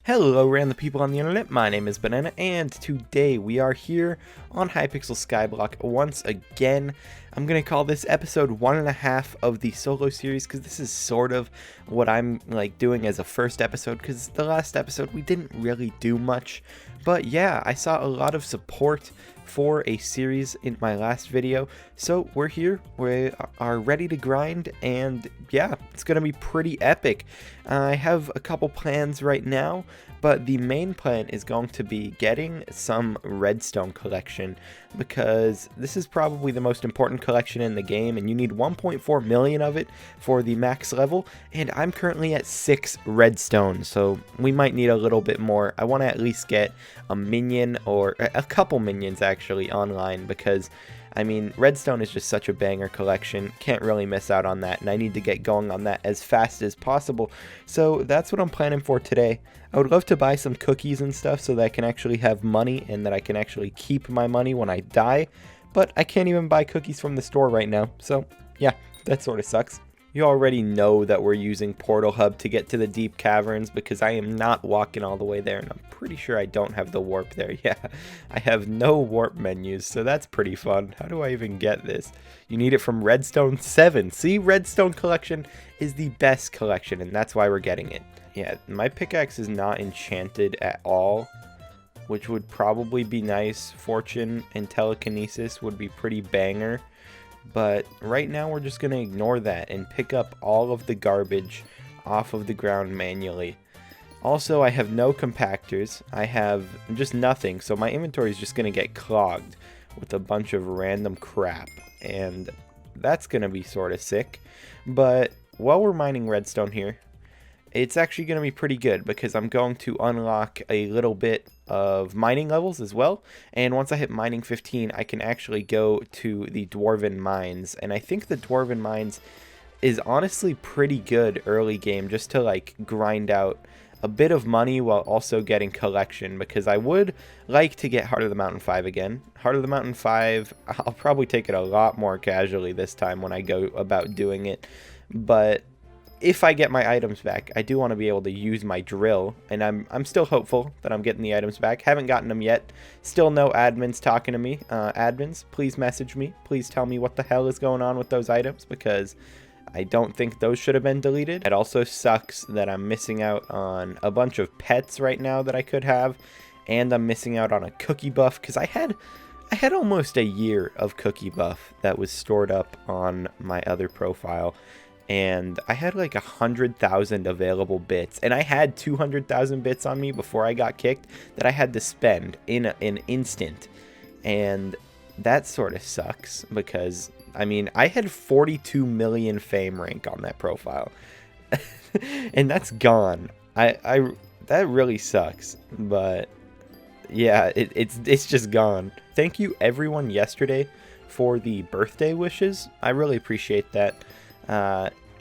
Hello random people on the internet, my name is Banana, and today we are here on Hypixel Skyblock once again. I'm going to call this episode 1.5 of the solo series because this is sort of what I'm doing as a first episode, because the last episode we didn't really do much. But yeah, I saw a lot of support for a series in my last video, so we're here, we are ready to grind, and yeah, it's gonna be pretty epic. I have a couple plans right now, but the main plan is going to be getting some Redstone Collection, because this is probably the most important collection in the game, and you need 1.4 million of it for the max level, and I'm currently at 6 redstone, so we might need a little bit more. I want to at least get a minion, or a couple minions actually, online, because I mean, redstone is just such a banger collection, can't really miss out on that, and I need to get going on that as fast as possible. So that's what I'm planning for today. I would love to buy some cookies and stuff so that I can actually have money and that I can actually keep my money when I die, but I can't even buy cookies from the store right now, so yeah, that sort of sucks. You already know that we're using Portal Hub to get to the deep caverns, because I am not walking all the way there, and I'm pretty sure I don't have the warp there. Yeah, I have no warp menus, so that's pretty fun. How do I even get this? You need it from Redstone 7. See, Redstone Collection is the best collection, and that's why we're getting it. Yeah, my pickaxe is not enchanted at all, which would probably be nice. Fortune and telekinesis would be pretty banger. But right now we're just going to ignore that and pick up all of the garbage off of the ground manually. Also, I have no compactors. I have just nothing, so my inventory is just going to get clogged with a bunch of random crap, and that's going to be sort of sick. But while we're mining redstone here, it's actually going to be pretty good, because I'm going to unlock a little bit of mining levels as well, and once I hit mining 15 I can actually go to the Dwarven Mines, and I think the Dwarven Mines is honestly pretty good early game, just to grind out a bit of money while also getting collection, because I would like to get Heart of the Mountain 5 again. Heart of the Mountain 5, I'll probably take it a lot more casually this time when I go about doing it, but if I get my items back, I do want to be able to use my drill, and I'm still hopeful that I'm getting the items back. Haven't gotten them yet. Still no admins talking to me. Admins, please message me. Please tell me what the hell is going on with those items, because I don't think those should have been deleted. It also sucks that I'm missing out on a bunch of pets right now that I could have, and I'm missing out on a cookie buff, because I had almost a year of cookie buff that was stored up on my other profile. And I had 100,000 available bits, and I had 200,000 bits on me before I got kicked that I had to spend in an instant, and that sort of sucks, because I mean, I had 42 million fame rank on that profile and that's gone. That really sucks, but yeah, it's just gone. Thank you everyone yesterday for the birthday wishes. I really appreciate that.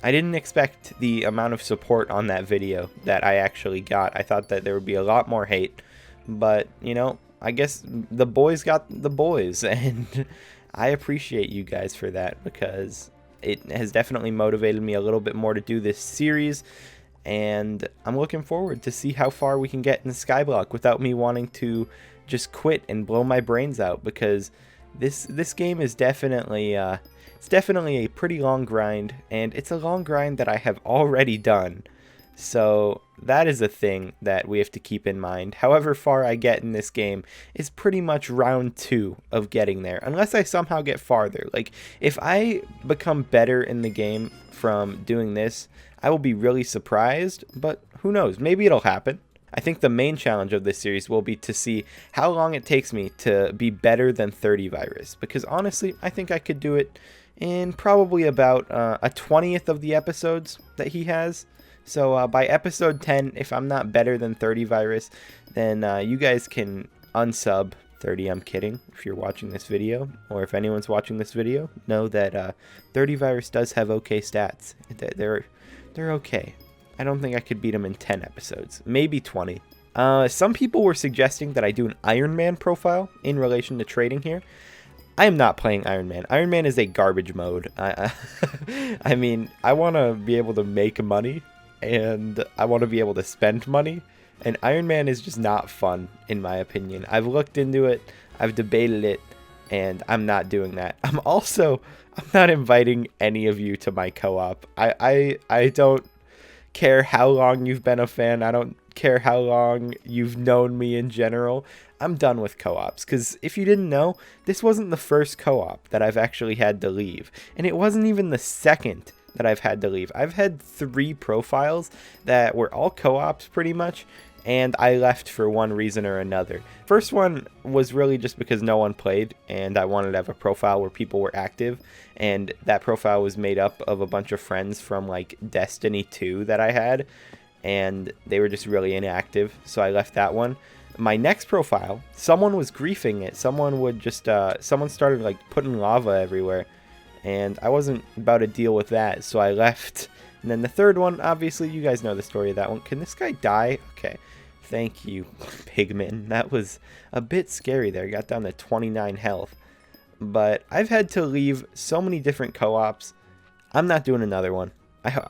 I didn't expect the amount of support on that video that I actually got. I thought that there would be a lot more hate, but you know, I guess the boys got the boys, and I appreciate you guys for that, because it has definitely motivated me a little bit more to do this series, and I'm looking forward to see how far we can get in Skyblock without me wanting to just quit and blow my brains out, because this game is definitely it's definitely a pretty long grind, and it's a long grind that I have already done. So that is a thing that we have to keep in mind. However far I get in this game is pretty much round 2 of getting there, unless I somehow get farther. If I become better in the game from doing this, I will be really surprised, but who knows, maybe it'll happen. I think the main challenge of this series will be to see how long it takes me to be better than 30 Virus, because honestly, I think I could do it in probably about a 20th of the episodes that he has. So by episode 10, if I'm not better than 30 Virus, then you guys can unsub 30. I'm kidding. If you're watching this video, or if anyone's watching this video, know that 30 Virus does have okay stats. They're okay. I don't think I could beat him in 10 episodes, maybe 20. Some people were suggesting that I do an Iron Man profile in relation to trading here. I am not playing Iron Man. Iron Man is a garbage mode. I mean, I want to be able to make money, and I want to be able to spend money, And Iron Man is just not fun, in my opinion. I've looked into it, I've debated it, and I'm not doing that. I'm not inviting any of you to my co-op. I don't care how long you've been a fan. I don't care how long you've known me in general. I'm done with co-ops, because if you didn't know, this wasn't the first co-op that I've actually had to leave, and it wasn't even the second that I've had to leave. I've had 3 profiles that were all co-ops pretty much, and I left for one reason or another. First one was really just because no one played, and I wanted to have a profile where people were active, and that profile was made up of a bunch of friends from like Destiny 2 that I had, and they were just really inactive, so I left that one. My next profile, someone was griefing it. Someone would just, someone started like putting lava everywhere, and I wasn't about to deal with that, so I left. And then the third one, obviously, you guys know the story of that one. Can this guy die? Okay. Thank you, Pigman. That was a bit scary there. Got down to 29 health. But I've had to leave so many different co-ops. I'm not doing another one.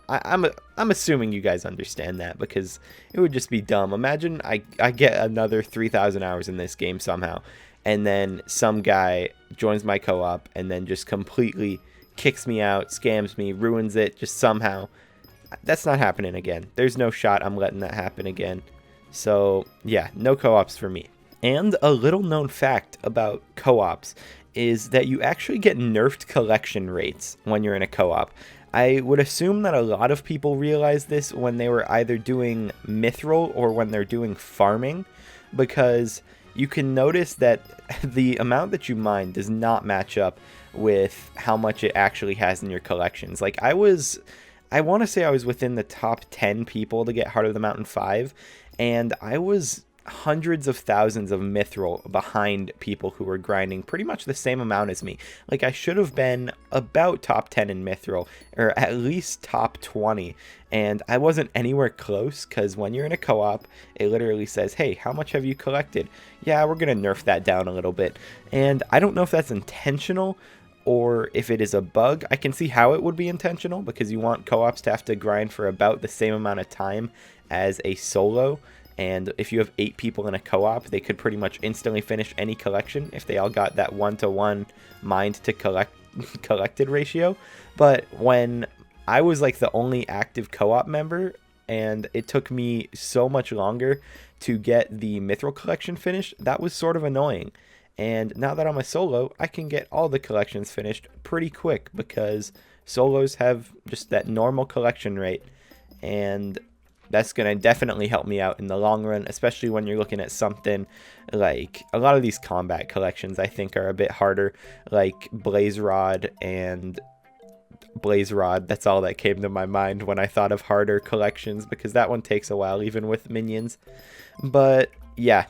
I'm assuming you guys understand that, because it would just be dumb. Imagine I get another 3,000 hours in this game somehow, and then some guy joins my co-op and then just completely kicks me out, scams me, ruins it, just somehow. That's not happening again. There's no shot I'm letting that happen again. So yeah, no co-ops for me. And a little known fact about co-ops is that you actually get nerfed collection rates when you're in a co-op. I would assume that a lot of people realize this when they were either doing mithril or when they're doing farming, because you can notice that the amount that you mine does not match up with how much it actually has in your collections. Like I want to say I was within the top 10 people to get Heart of the Mountain 5, and I was hundreds of thousands of mithril behind people who were grinding pretty much the same amount as me. Like I should have been about top 10 in mithril, or at least top 20, and I wasn't anywhere close, because when you're in a co-op, it literally says, hey, how much have you collected? Yeah, we're gonna nerf that down a little bit. And I don't know if that's intentional or if it is a bug. I can see how it would be intentional, because you want co-ops to have to grind for about the same amount of time as a solo. And if you have 8 people in a co-op, they could pretty much instantly finish any collection if they all got that 1-to-1 mined to collected ratio. But when I was like the only active co-op member, and it took me so much longer to get the mithril collection finished, that was sort of annoying. And now that I'm a solo, I can get all the collections finished pretty quick, because solos have just that normal collection rate, and that's going to definitely help me out in the long run, especially when you're looking at something like a lot of these combat collections I think are a bit harder, like Blaze Rod and Blaze Rod. That's all that came to my mind when I thought of harder collections, because that one takes a while even with minions. But yeah,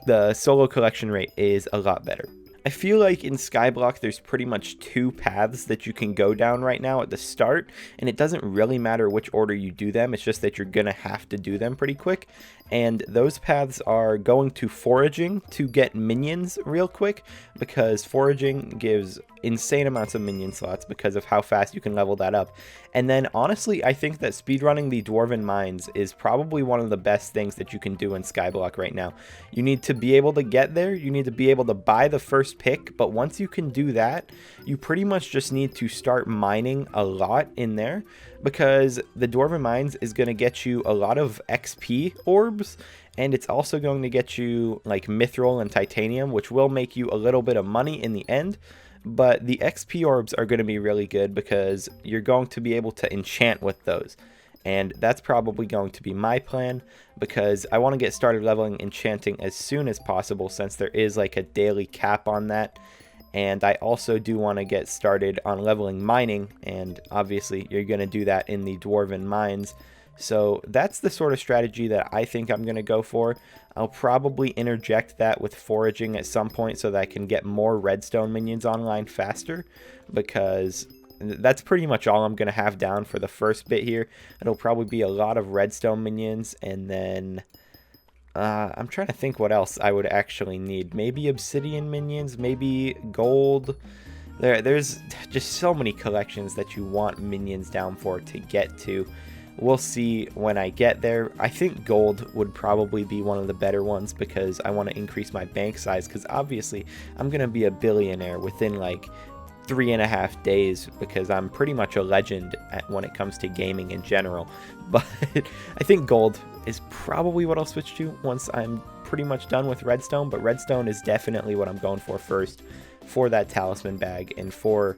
the solo collection rate is a lot better. I feel like in Skyblock there's pretty much 2 paths that you can go down right now at the start, and it doesn't really matter which order you do them, it's just that you're gonna have to do them pretty quick. And those paths are going to foraging to get minions real quick, because foraging gives insane amounts of minion slots because of how fast you can level that up. And then honestly, I think that speedrunning the Dwarven Mines is probably one of the best things that you can do in Skyblock right now. You need to be able to get there, you need to be able to buy the first pick, but once you can do that, you pretty much just need to start mining a lot in there, because the Dwarven Mines is going to get you a lot of XP orbs, and it's also going to get you like mithril and titanium, which will make you a little bit of money in the end. But the XP orbs are going to be really good, because you're going to be able to enchant with those. And that's probably going to be my plan, because I want to get started leveling enchanting as soon as possible, since there is like a daily cap on that. And I also do want to get started on leveling mining, and obviously you're going to do that in the Dwarven Mines. So that's the sort of strategy that I think I'm going to go for. I'll probably interject that with foraging at some point so that I can get more redstone minions online faster, because that's pretty much all I'm going to have down for the first bit here. It'll probably be a lot of redstone minions, and then I'm trying to think what else I would actually need. Maybe obsidian minions, maybe gold. There's just so many collections that you want minions down for to get to. We'll see when I get there. I think gold would probably be one of the better ones because I want to increase my bank size, because obviously I'm going to be a billionaire within like 3.5 days, because I'm pretty much a legend when it comes to gaming in general. But I think gold is probably what I'll switch to once I'm pretty much done with redstone. But redstone is definitely what I'm going for first, for that talisman bag and for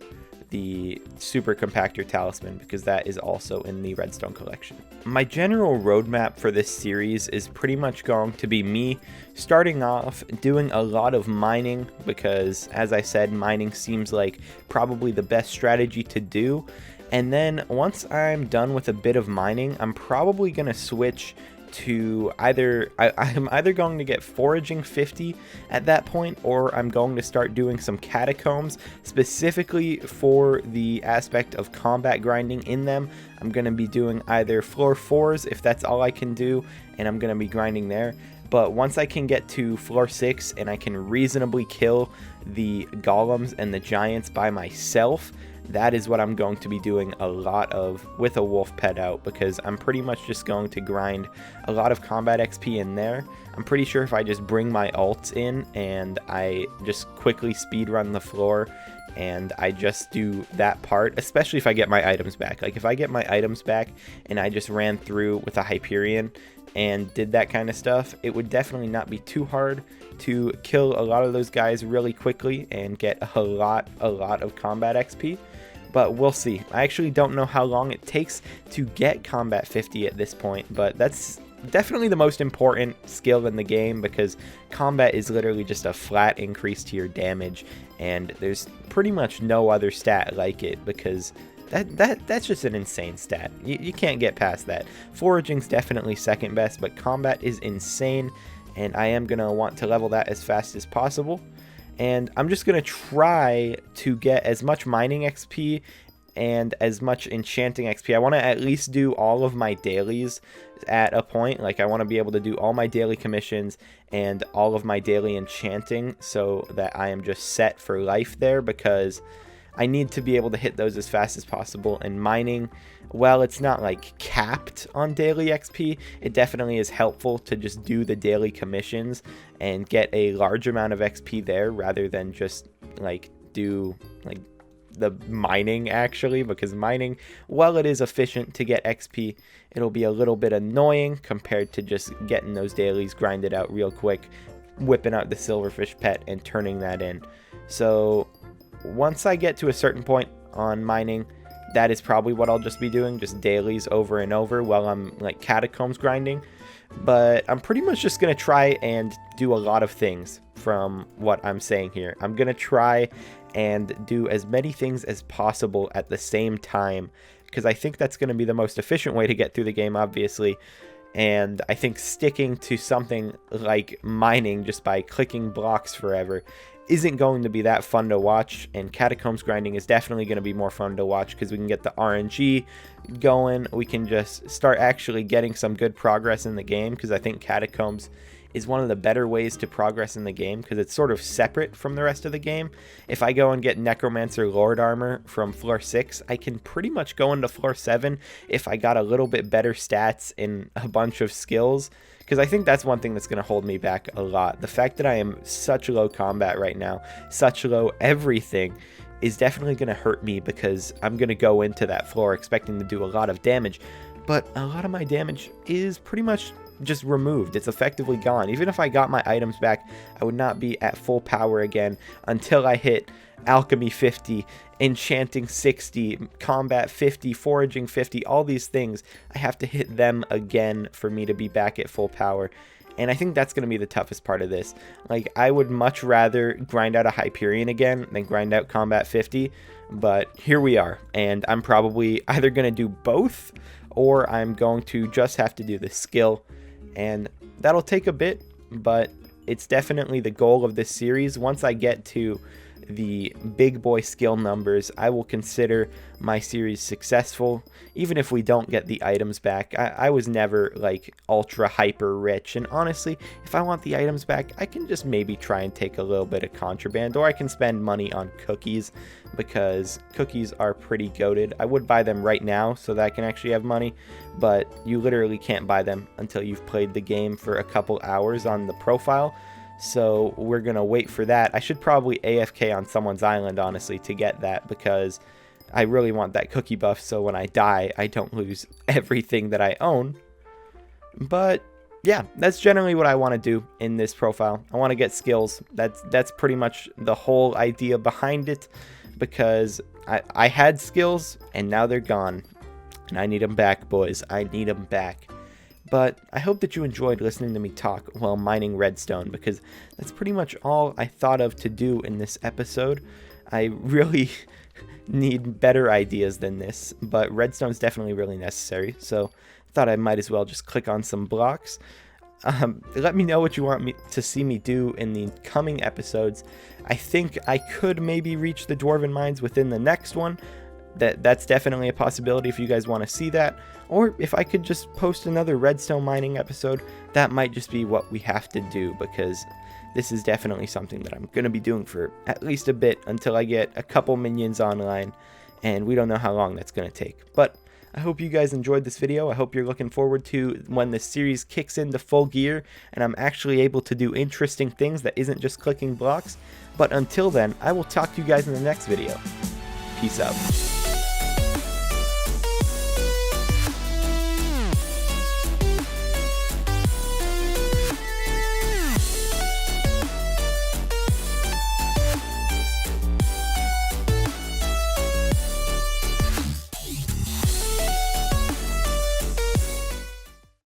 the super compactor talisman, because that is also in the redstone collection. My general roadmap for this series is pretty much going to be me starting off doing a lot of mining, because as I said, mining seems like probably the best strategy to do. And then once I'm done with a bit of mining, I'm probably going to switch to I'm either going to get foraging 50 at that point, or I'm going to start doing some catacombs specifically for the aspect of combat grinding in them. I'm going to be doing either floor 4s if that's all I can do, and I'm going to be grinding there. But once I can get to floor 6 and I can reasonably kill the golems and the giants by myself, that is what I'm going to be doing a lot of with a wolf pet out, because I'm pretty much just going to grind a lot of combat XP in there. I'm pretty sure if I just bring my ults in and I just quickly speed run the floor and I just do that part, especially if I get my items back. Like if I get my items back and I just ran through with a Hyperion and did that kind of stuff, it would definitely not be too hard to kill a lot of those guys really quickly and get a lot of combat XP. But we'll see. I actually don't know how long it takes to get combat 50 at this point, but that's definitely the most important skill in the game, because combat is literally just a flat increase to your damage, and there's pretty much no other stat like it, because that's just an insane stat. You can't get past that. Foraging's definitely second best, but combat is insane, and I am going to want to level that as fast as possible. And I'm just going to try to get as much mining XP and as much enchanting XP. I want to at least do all of my dailies at a point. Like I want to be able to do all my daily commissions and all of my daily enchanting, so that I am just set for life there, because I need to be able to hit those as fast as possible. And mining, well, it's not like capped on daily XP. It definitely is helpful to just do the daily commissions and get a large amount of XP there, rather than just like do like the mining actually, because mining, while it is efficient to get XP, it'll be a little bit annoying compared to just getting those dailies grinded out real quick, whipping out the silverfish pet and turning that in. So once I get to a certain point on mining, that is probably what I'll just be doing, just dailies over and over while I'm like catacombs grinding. But I'm pretty much just going to try and do a lot of things from what I'm saying here. I'm going to try and do as many things as possible at the same time, because I think that's going to be the most efficient way to get through the game, obviously. And I think sticking to something like mining just by clicking blocks forever isn't going to be that fun to watch, and catacombs grinding is definitely going to be more fun to watch, because we can get the RNG going. We can just start actually getting some good progress in the game, because I think catacombs is one of the better ways to progress in the game, because it's sort of separate from the rest of the game. If I go and get Necromancer Lord armor from floor 6, I can pretty much go into floor 7 if I got a little bit better stats and a bunch of skills, because I think that's one thing that's going to hold me back a lot. The fact that I am such low combat right now, such low everything, is definitely going to hurt me, because I'm going to go into that floor expecting to do a lot of damage, but a lot of my damage is pretty much just removed. It's effectively gone. Even if I got my items back, I would not be at full power again until I hit alchemy 50, enchanting 60, combat 50, foraging 50, all these things. I have to hit them again for me to be back at full power. And I think that's going to be the toughest part of this. Like, I would much rather grind out a Hyperion again than grind out combat 50, but here we are. And I'm probably either going to do both, or I'm going to just have to do the skill. And that'll take a bit, but it's definitely the goal of this series. Once I get to the big boy skill numbers, I will consider my series successful, even if we don't get the items back. I was never like ultra hyper rich, and honestly, if I want the items back, I can just maybe try and take a little bit of contraband, or I can spend money on cookies, because cookies are pretty goated. I would buy them right now so that I can actually have money, but you literally can't buy them until you've played the game for a couple hours on the profile. So we're gonna wait for that. I should probably AFK on someone's island, honestly, to get that, because I really want that cookie buff, so when I die, I don't lose everything that I own. But yeah, that's generally what I want to do in this profile. I want to get skills. That's pretty much the whole idea behind it, because I had skills and now they're gone, and I need them back, boys. I need them back. But I hope that you enjoyed listening to me talk while mining redstone, because that's pretty much all I thought of to do in this episode. I really need better ideas than this, but redstone's definitely really necessary, so I thought I might as well just click on some blocks. Let me know what you want me to see me do in the coming episodes. I think I could maybe reach the Dwarven Mines within the next one. That's definitely a possibility if you guys want to see that. Or if I could just post another redstone mining episode, that might just be what we have to do, because this is definitely something that I'm going to be doing for at least a bit until I get a couple minions online, and we don't know how long that's going to take. But I hope you guys enjoyed this video. I hope you're looking forward to when this series kicks into full gear and I'm actually able to do interesting things that isn't just clicking blocks. But until then, I will talk to you guys in the next video. Peace out.